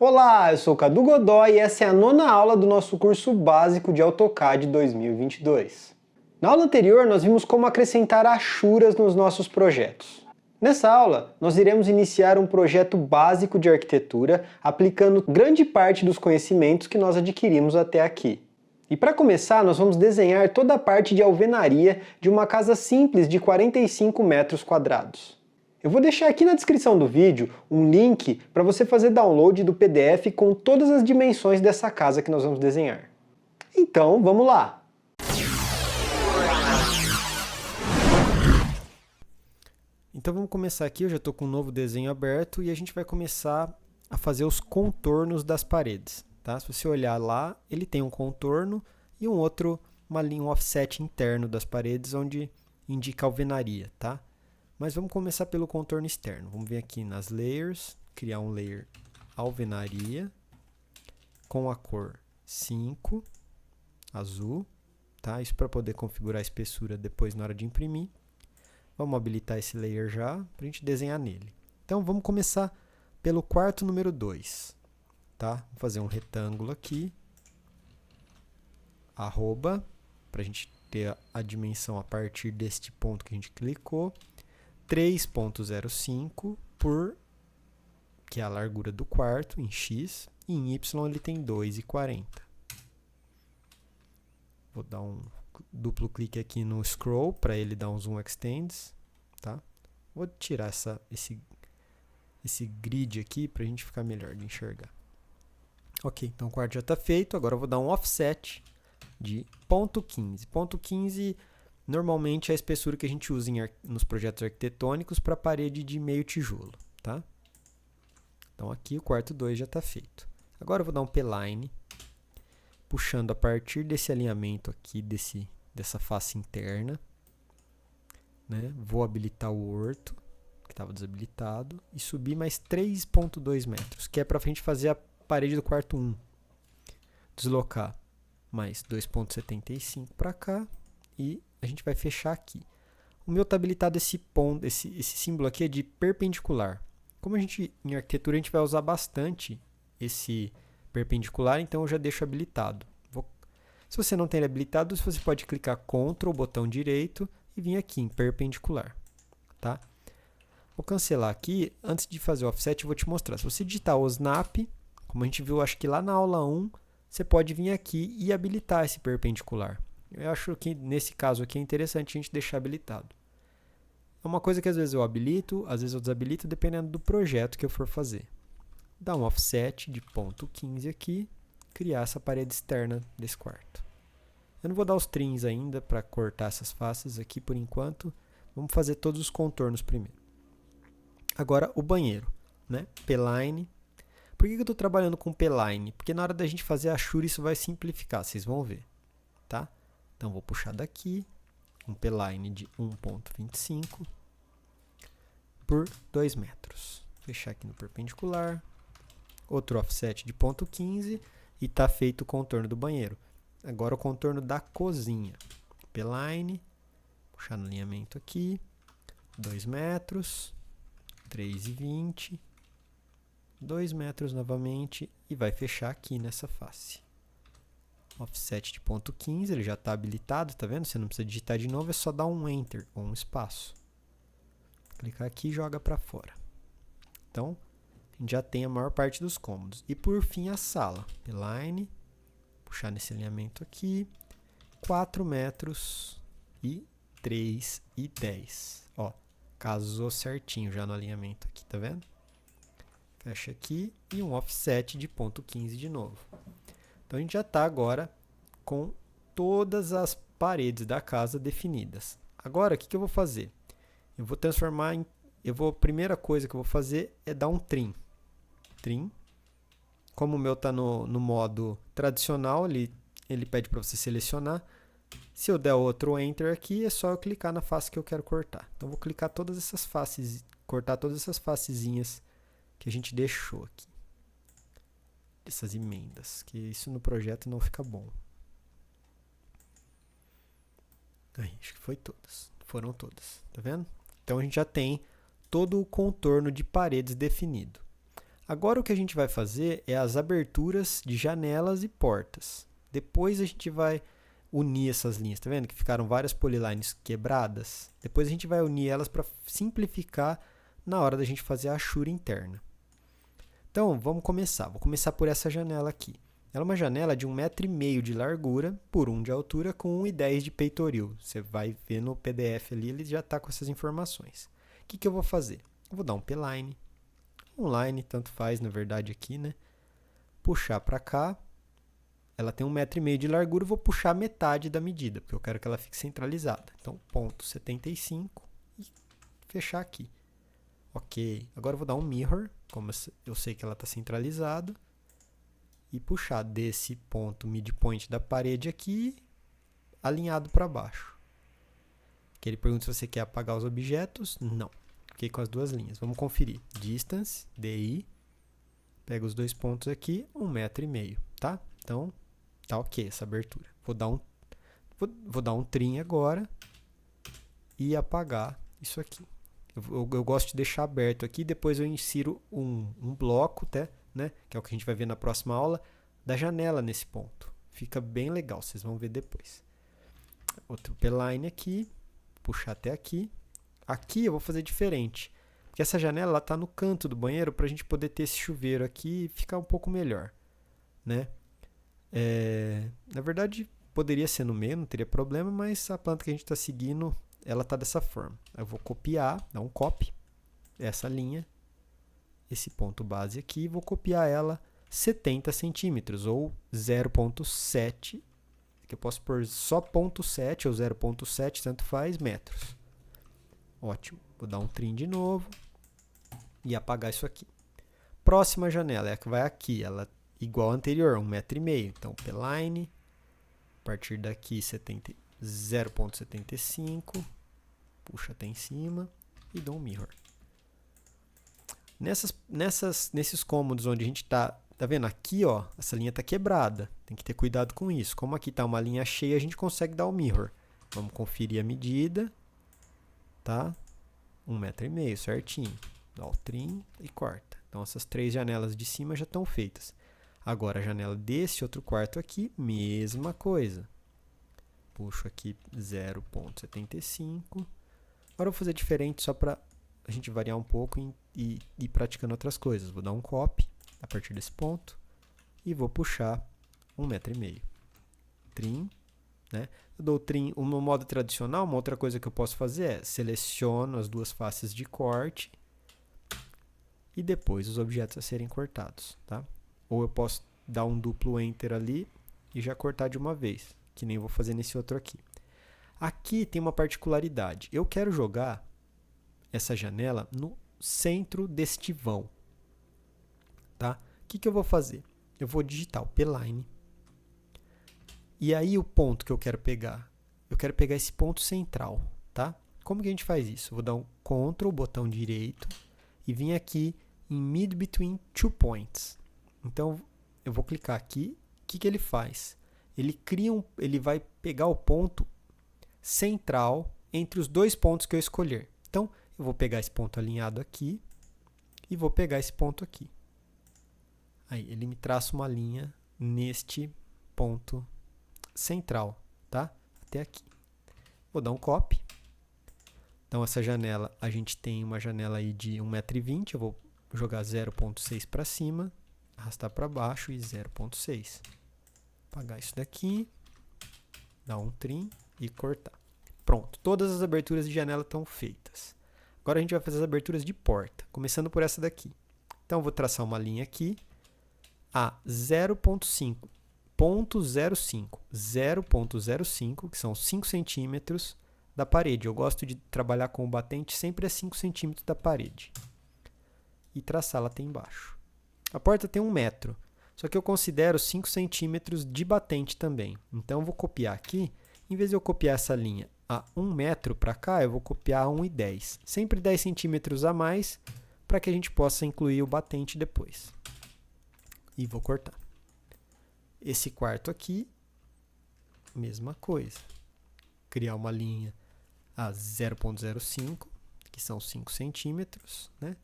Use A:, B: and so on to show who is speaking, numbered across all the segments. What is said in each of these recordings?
A: Olá, eu sou o Cadu Godoy e essa é a 9ª aula do nosso curso básico de AutoCAD 2022. Na aula anterior, nós vimos como acrescentar achuras nos nossos projetos. Nessa aula, nós iremos iniciar um projeto básico de arquitetura aplicando grande parte dos conhecimentos que nós adquirimos até aqui. E para começar, nós vamos desenhar toda a parte de alvenaria de uma casa simples de 45 metros quadrados. Eu vou deixar aqui na descrição do vídeo um link para você fazer download do PDF com todas as dimensões dessa casa que nós vamos desenhar. Então, vamos lá!
B: Então vamos começar aqui, eu já estou com um novo desenho aberto e a gente vai começar a fazer os contornos das paredes. Tá? Se você olhar lá, ele tem um contorno e uma linha, um offset interno das paredes onde indica a alvenaria. Tá? Mas vamos começar pelo contorno externo. Vamos vir aqui nas layers, criar um layer alvenaria com a cor 5, azul. Tá? Isso para poder configurar a espessura depois na hora de imprimir. Vamos habilitar esse layer já para a gente desenhar nele. Então vamos começar pelo quarto número 2. Tá? Vou fazer um retângulo aqui, arroba, para a gente ter a dimensão a partir deste ponto que a gente clicou. 3.05 que é a largura do quarto, em X, e em Y ele tem 2,40. Vou dar um duplo clique aqui no scroll para ele dar um zoom extends. Tá? Vou tirar esse grid aqui para a gente ficar melhor de enxergar. Ok, então o quarto já está feito, agora eu vou dar um offset de 0,15. 0,15 normalmente é a espessura que a gente usa nos projetos arquitetônicos para parede de meio tijolo. Tá? Então aqui o quarto 2 já está feito. Agora eu vou dar um P-line, puxando a partir desse alinhamento aqui, dessa face interna. Né? Vou habilitar o orto, que estava desabilitado, e subir mais 3,2 metros, que é para a gente fazer a parede do quarto 1. Deslocar mais 2,75 para cá e a gente vai fechar aqui. O meu está habilitado esse ponto, esse símbolo aqui é de perpendicular. Como em arquitetura a gente vai usar bastante esse perpendicular, então eu já deixo habilitado. Se você não tem ele habilitado, você pode clicar Ctrl, botão direito, e vir aqui em perpendicular. Tá? Vou cancelar aqui. Antes de fazer o offset, eu vou te mostrar. Se você digitar o snap, como a gente viu, acho que lá na aula 1, você pode vir aqui e habilitar esse perpendicular. Eu acho que nesse caso aqui é interessante a gente deixar habilitado. É uma coisa que às vezes eu habilito, às vezes eu desabilito, dependendo do projeto que eu for fazer. Dá um offset de 0,15 aqui, criar essa parede externa desse quarto. Eu não vou dar os trims ainda para cortar essas faces aqui por enquanto. Vamos fazer todos os contornos primeiro. Agora o banheiro, né? P-line. Por que eu estou trabalhando com P-line? Porque na hora da gente fazer a achura isso vai simplificar, vocês vão ver. Tá? Então vou puxar daqui um P-line de 1,25 por 2 metros. Fechar aqui no perpendicular. Outro offset de 0,15 e está feito o contorno do banheiro. Agora o contorno da cozinha. P-line, puxar no alinhamento aqui, 2 metros, 3,20, 2 metros novamente e vai fechar aqui nessa face. Offset de 0,15, ele já está habilitado, tá vendo? Você não precisa digitar de novo, é só dar um Enter ou um espaço. Clicar aqui e joga para fora. Então, a gente já tem a maior parte dos cômodos. E por fim a sala. P-line, puxar nesse alinhamento aqui, 4 metros e 3,10. Ó, casou certinho já no alinhamento aqui, tá vendo? Fecha aqui e um offset de 0,15 de novo. Então a gente já está agora com todas as paredes da casa definidas. Agora o que eu vou fazer? Eu vou transformar em... a primeira coisa que eu vou fazer é dar um trim. Trim. Como o meu está no modo tradicional, ele pede para você selecionar. Se eu der outro Enter aqui, é só eu clicar na face que eu quero cortar. Então, eu vou clicar todas essas faces, cortar todas essas facezinhas que a gente deixou aqui. Essas emendas, que isso no projeto não fica bom. Aí, acho que foi todas. Foram todas, tá vendo? Então, a gente já tem todo o contorno de paredes definido. Agora o que a gente vai fazer é as aberturas de janelas e portas. Depois a gente vai unir essas linhas, tá vendo que ficaram várias polylines quebradas? Depois a gente vai unir elas para simplificar na hora da gente fazer a achura interna. Então, vamos começar. Vou começar por essa janela aqui. Ela é uma janela de 1,5 m de largura por 1 de altura com 1,10 de peitoril. Você vai ver no PDF ali, ele já está com essas informações. O que eu vou fazer? Eu vou dar um P-line. Um line, tanto faz, na verdade, aqui, né? Puxar para cá. Ela tem 1,5 m de largura, eu vou puxar metade da medida, porque eu quero que ela fique centralizada. Então, ponto 75 e fechar aqui. Ok. Agora eu vou dar um mirror, como eu sei que ela está centralizada, e puxar desse ponto midpoint da parede aqui, alinhado para baixo. Aqui ele pergunta se você quer apagar os objetos. Não. Fiquei com as duas linhas. Vamos conferir. Distance, DI. Pega os dois pontos aqui, 1,5 m, tá? Então, tá ok essa abertura. Vou dar um trim agora e apagar isso aqui. Eu gosto de deixar aberto aqui, depois eu insiro um bloco, né, que é o que a gente vai ver na próxima aula, da janela nesse ponto. Fica bem legal, vocês vão ver depois. Outro P-line aqui, puxar até aqui. Aqui eu vou fazer diferente, porque essa janela está no canto do banheiro para a gente poder ter esse chuveiro aqui e ficar um pouco melhor, né? Na verdade, poderia ser no meio, não teria problema, mas a planta que a gente está seguindo, ela está dessa forma. Eu vou copiar, dar um copy, essa linha, esse ponto base aqui, e vou copiar ela 70 centímetros, ou 0,7, que eu posso pôr só 0,7 ou 0,7, tanto faz, metros. Ótimo. Vou dar um trim de novo e apagar isso aqui. Próxima janela é a que vai aqui, ela é igual à anterior, 1,5 m. Então, P-line, a partir daqui 0,75, puxa até em cima e dou um mirror. Nesses cômodos onde a gente tá vendo aqui, ó, essa linha tá quebrada, tem que ter cuidado com isso. Como aqui tá uma linha cheia, a gente consegue dar o mirror. Vamos conferir a medida, tá? 1,5 m, certinho. Dá o trim e corta. Então essas três janelas de cima já estão feitas. Agora a janela desse outro quarto aqui, mesma coisa. Puxo aqui 0,75. Agora eu vou fazer diferente só para a gente variar um pouco e ir praticando outras coisas. Vou dar um copy a partir desse ponto e vou puxar 1,5 m. Trim, né? Eu dou o trim no modo tradicional. Uma outra coisa que eu posso fazer é seleciono as duas faces de corte e depois os objetos a serem cortados, tá? Ou eu posso dar um duplo enter ali e já cortar de uma vez, que nem eu vou fazer nesse outro aqui. Aqui tem uma particularidade. Eu quero jogar essa janela no centro deste vão, tá? O que eu vou fazer? Eu vou digitar o P-line. E aí o ponto que eu quero pegar esse ponto central, tá? Como que a gente faz isso? Eu vou dar um Ctrl, botão direito, e vir aqui em Mid Between Two Points. Então, eu vou clicar aqui. O que ele faz? Ele vai pegar o ponto central entre os dois pontos que eu escolher. Então, eu vou pegar esse ponto alinhado aqui e vou pegar esse ponto aqui. Aí, ele me traça uma linha neste ponto central, tá? Até aqui. Vou dar um copy. Então, essa janela, a gente tem uma janela aí de 1,20 m. Eu vou jogar 0,6 para cima, arrastar para baixo e 0,6. Apagar isso daqui, dar um trim e cortar. Pronto, todas as aberturas de janela estão feitas. Agora a gente vai fazer as aberturas de porta, começando por essa daqui. Então, eu vou traçar uma linha aqui a 0,05, que são 5 centímetros da parede. Eu gosto de trabalhar com o batente sempre a 5 centímetros da parede. E traçar lá até embaixo. A porta tem 1 metro, só que eu considero 5 centímetros de batente também. Então, eu vou copiar aqui. Em vez de eu copiar essa linha a 1 metro para cá, eu vou copiar a 1,10. Sempre 10 centímetros a mais, para que a gente possa incluir o batente depois. E vou cortar. Esse quarto aqui, mesma coisa. Criar uma linha a 0,05, que são 5 centímetros, né?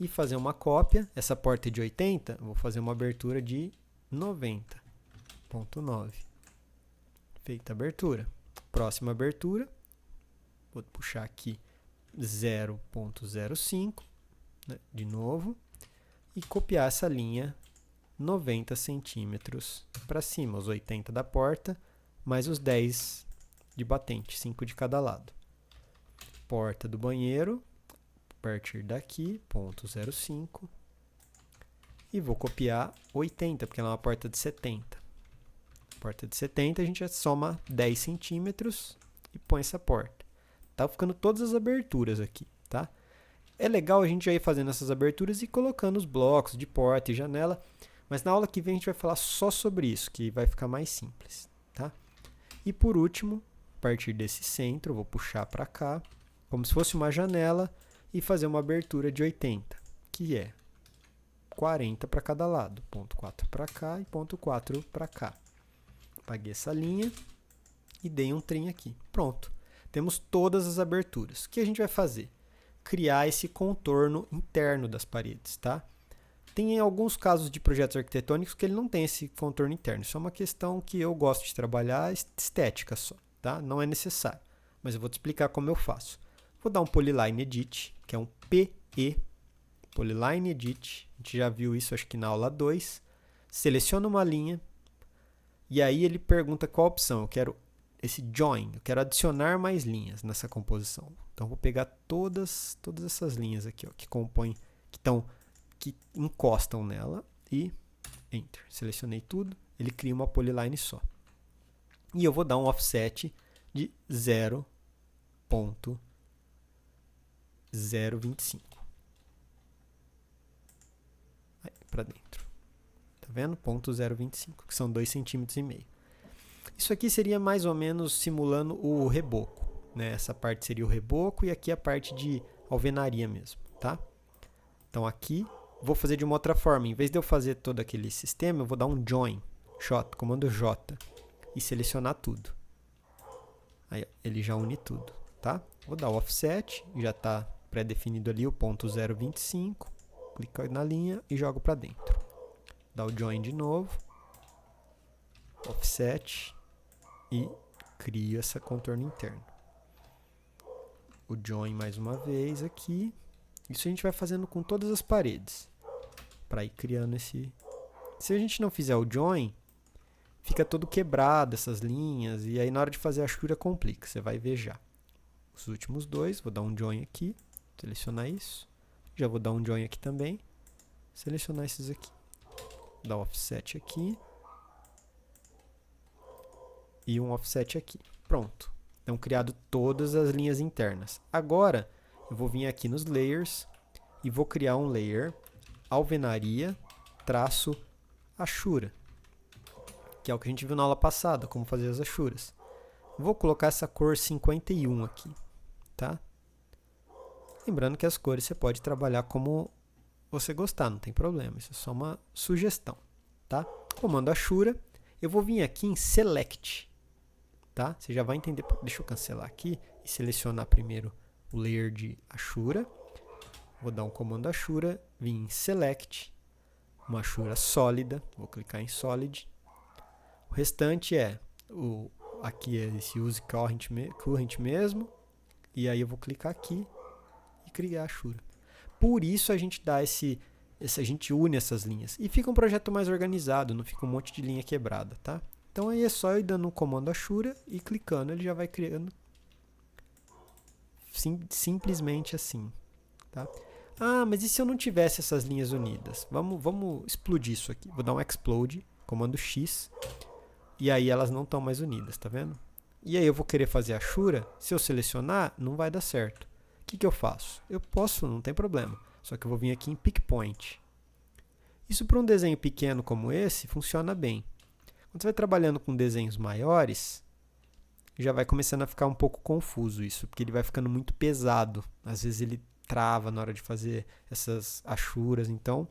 B: e fazer uma cópia. Essa porta é de 80, eu vou fazer uma abertura de 90.9. Feita a abertura. Próxima abertura, vou puxar aqui 0.05, né, de novo, e copiar essa linha 90 centímetros para cima, os 80 da porta, mais os 10 de batente, 5 de cada lado. Porta do banheiro, a partir daqui, 0.05, e vou copiar 80, porque ela é uma porta de 70. Porta de 70, a gente já soma 10 centímetros e põe essa porta. Tá ficando todas as aberturas aqui, tá? É legal a gente já ir fazendo essas aberturas e colocando os blocos de porta e janela, mas na aula que vem a gente vai falar só sobre isso, que vai ficar mais simples, tá? E por último, a partir desse centro, eu vou puxar para cá, como se fosse uma janela, e fazer uma abertura de 80, que é 40 para cada lado, ponto 4 para cá e ponto 4 para cá. Apaguei essa linha e dei um trim aqui. Pronto. Temos todas as aberturas. O que a gente vai fazer? Criar esse contorno interno das paredes, tá? Tem alguns casos de projetos arquitetônicos que ele não tem esse contorno interno. Isso é uma questão que eu gosto de trabalhar, estética só, tá? Não é necessário. Mas eu vou te explicar como eu faço. Vou dar um Polyline Edit, que é um PE, Polyline Edit. A gente já viu isso, acho que na aula 2. Seleciona uma linha. E aí ele pergunta qual opção. Eu quero esse join, eu quero adicionar mais linhas nessa composição. Então vou pegar todas essas linhas aqui, ó, que compõem, que encostam nela e enter. Selecionei tudo, ele cria uma polyline só. E eu vou dar um offset de 0.025. Aí para dentro. Tá vendo? 0.025, que são 2,5 cm. Isso aqui seria mais ou menos simulando o reboco, né? Essa parte seria o reboco e aqui a parte de alvenaria mesmo, tá? Então aqui, vou fazer de uma outra forma. Em vez de eu fazer todo aquele sistema, eu vou dar um join, comando J, e selecionar tudo. Aí ele já une tudo, tá? Vou dar o offset, já está pré-definido ali o 0.025, clico na linha e jogo para dentro. Dá o join de novo, offset, e crio essa contorno interno. O join mais uma vez aqui. Isso a gente vai fazendo com todas as paredes, para ir criando esse... Se a gente não fizer o join, fica todo quebrado essas linhas, e aí na hora de fazer a achura complica, você vai ver já. Os últimos dois, vou dar um join aqui, selecionar isso. Já vou dar um join aqui também, selecionar esses aqui. Dar offset aqui. E um offset aqui. Pronto. Então, criado todas as linhas internas. Agora, eu vou vir aqui nos layers e vou criar um layer alvenaria traço achura, que é o que a gente viu na aula passada, como fazer as achuras. Vou colocar essa cor 51 aqui, tá? Lembrando que as cores você pode trabalhar como você gostar, não tem problema. Isso é só uma sugestão, tá? Comando achura. Eu vou vir aqui em Select, tá? Você já vai entender. Deixa eu cancelar aqui e selecionar primeiro o layer de achura. Vou dar um comando achura, vim em Select, uma achura sólida, vou clicar em Solid. O restante aqui é esse Use Current mesmo, e aí eu vou clicar aqui e criar a achura. Por isso a gente dá a gente une essas linhas e fica um projeto mais organizado, não fica um monte de linha quebrada, tá? Então aí é só eu ir dando um comando achura e clicando, ele já vai criando simplesmente assim, tá? Ah, mas e se eu não tivesse essas linhas unidas? Vamos explodir isso aqui. Vou dar um explode, comando X, e aí elas não estão mais unidas, tá vendo? E aí eu vou querer fazer a achura, se eu selecionar, não vai dar certo. O que eu faço? Eu posso, não tem problema, só que eu vou vir aqui em Pick Point. Isso para um desenho pequeno como esse funciona bem. Quando você vai trabalhando com desenhos maiores, já vai começando a ficar um pouco confuso isso, porque ele vai ficando muito pesado. Às vezes ele trava na hora de fazer essas achuras, então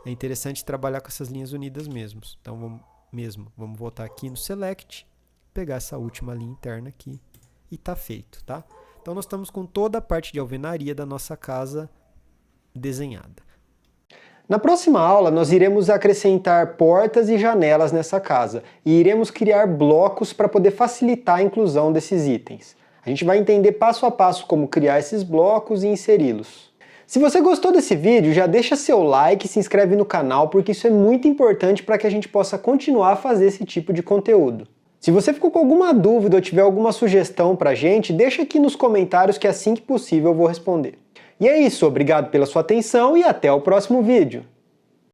B: é interessante trabalhar com essas linhas unidas mesmo. Então vamos voltar aqui no Select, pegar essa última linha interna aqui e tá feito, tá? Então nós estamos com toda a parte de alvenaria da nossa casa desenhada.
A: Na próxima aula, nós iremos acrescentar portas e janelas nessa casa e iremos criar blocos para poder facilitar a inclusão desses itens. A gente vai entender passo a passo como criar esses blocos e inseri-los. Se você gostou desse vídeo, já deixa seu like e se inscreve no canal, porque isso é muito importante para que a gente possa continuar a fazer esse tipo de conteúdo. Se você ficou com alguma dúvida ou tiver alguma sugestão pra gente, deixa aqui nos comentários que assim que possível eu vou responder. E é isso, obrigado pela sua atenção e até o próximo vídeo.